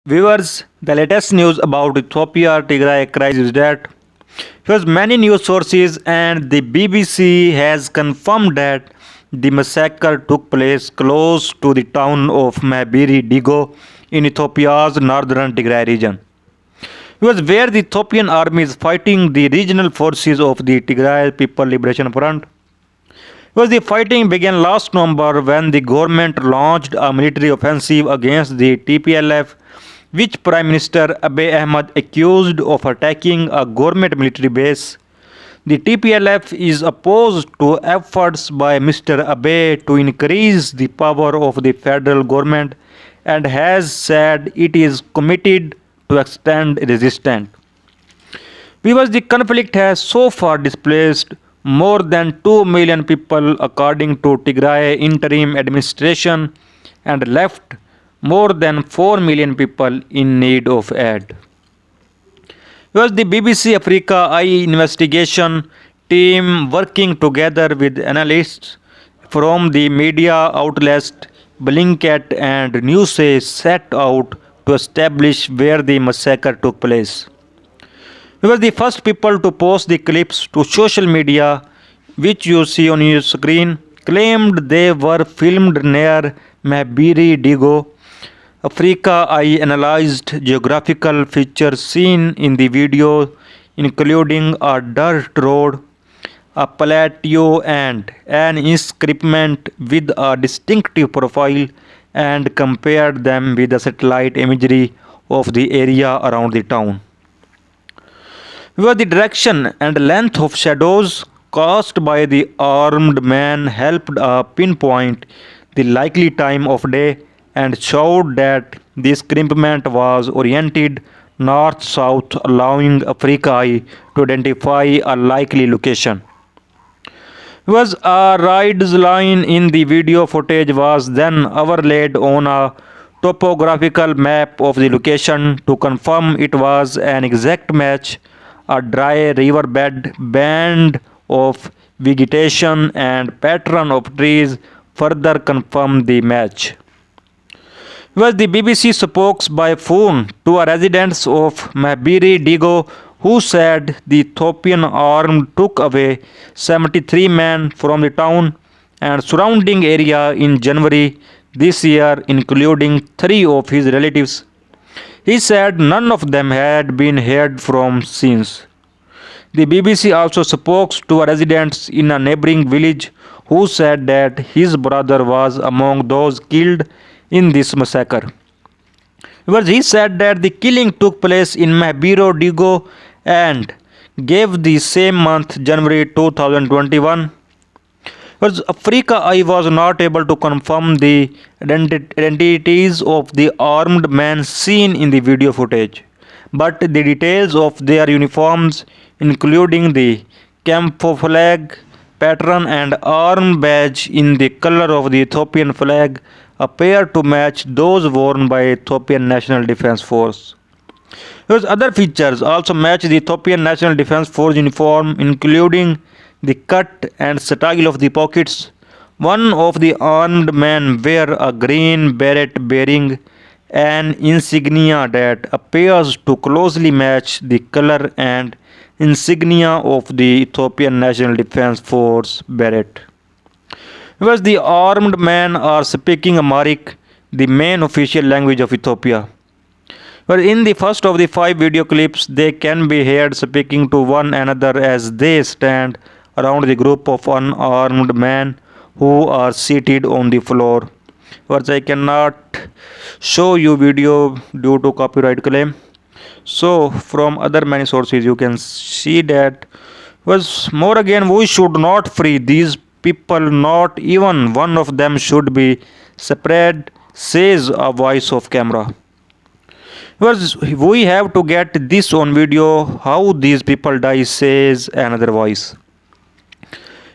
Viewers, the latest news about Ethiopia Tigray crisis is that many news sources and the BBC has confirmed that the massacre took place close to the town of Mabiri Digo in Ethiopia's northern Tigray region. It was where the Ethiopian army is fighting the regional forces of the Tigray People Liberation Front. The fighting began last November when the government launched a military offensive against the TPLF, which Prime Minister Abiy Ahmed accused of attacking a government military base. The TPLF is opposed to efforts by Mr. Abiy to increase the power of the federal government and has said it is committed to extend resistance. Because the conflict has so far displaced more than 2 million people according to Tigray interim administration and left more than 4 million people in need of aid. The BBC Africa Eye investigation team working together with analysts from the media outlets Blinket and Newsay set out to establish where the massacre took place. We were the first people to post the clips to social media, which you see on your screen, claimed they were filmed near Mabiri Digo. Africa Eye analyzed geographical features seen in the video, including a dirt road, a plateau, and an escarpment with a distinctive profile, and compared them with the satellite imagery of the area around the town. Where the direction and length of shadows cast by the armed man helped pinpoint the likely time of day and showed that the escarpment was oriented north-south, allowing Africa Eye to identify a likely location. A ridge line in the video footage was then overlaid on a topographical map of the location to confirm it was an exact match. A dry riverbed, band of vegetation, and pattern of trees further confirmed the match. The BBC spoke by phone to a resident of Mabiri Digo who said the Ethiopian army took away 73 men from the town and surrounding area in January this year, including 3 of his relatives. He said none of them had been heard from since. The BBC also spoke to a resident in a neighboring village who said that his brother was among those killed in this massacre. He said that the killing took place in Mabiro Digo and gave the same month, January 2021. Africa Eye was not able to confirm the identities of the armed men seen in the video footage, but the details of their uniforms, including the camouflage pattern and arm badge in the color of the Ethiopian flag, appear to match those worn by Ethiopian National Defense Force. Other features also match the Ethiopian National Defense Force uniform, including the cut and style of the pockets. One of the armed men wear a green beret bearing an insignia that appears to closely match the color and insignia of the Ethiopian National Defense Force beret. The armed men are speaking Amharic, the main official language of Ethiopia. In the first of the 5 video clips, they can be heard speaking to one another as they stand around the group of unarmed men who are seated on the floor. I cannot show you video due to copyright claim. So from other many sources you can see that more again, we should not free these people, not even one of them should be spread, says a voice of camera. We have to get this on video, how these people die, says another voice.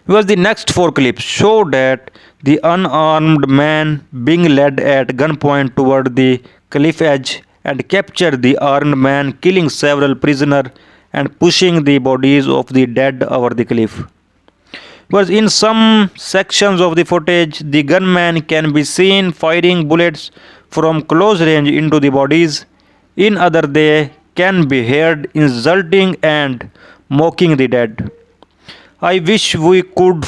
The next 4 clips show that the unarmed man being led at gunpoint toward the cliff edge and capture the armed man killing several prisoners and pushing the bodies of the dead over the cliff. In some sections of the footage, the gunman can be seen firing bullets from close range into the bodies. In other, they can be heard insulting and mocking the dead. I wish we could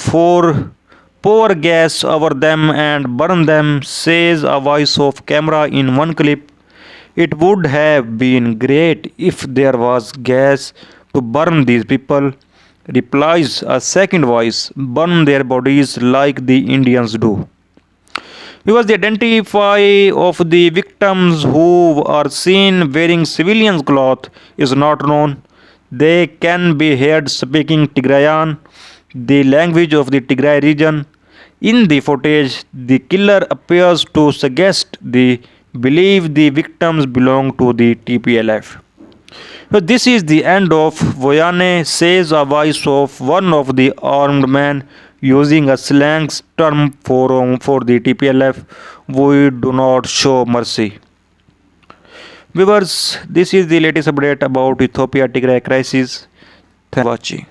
pour gas over them and burn them, says a voice of camera in one clip. It would have been great if there was gas to burn these people, replies a second voice, burn their bodies like the Indians do. Because the identity of the victims who are seen wearing civilians' cloth is not known. They can be heard speaking Tigrayan, the language of the Tigray region. In the footage, the killer appears to suggest the believe the victims belong to the TPLF. So this is the end of Voyane, says a voice of one of the armed men using a slang term for the TPLF. We do not show mercy. Viewers, this is the latest update about Ethiopia Tigray crisis. Thanks for watching.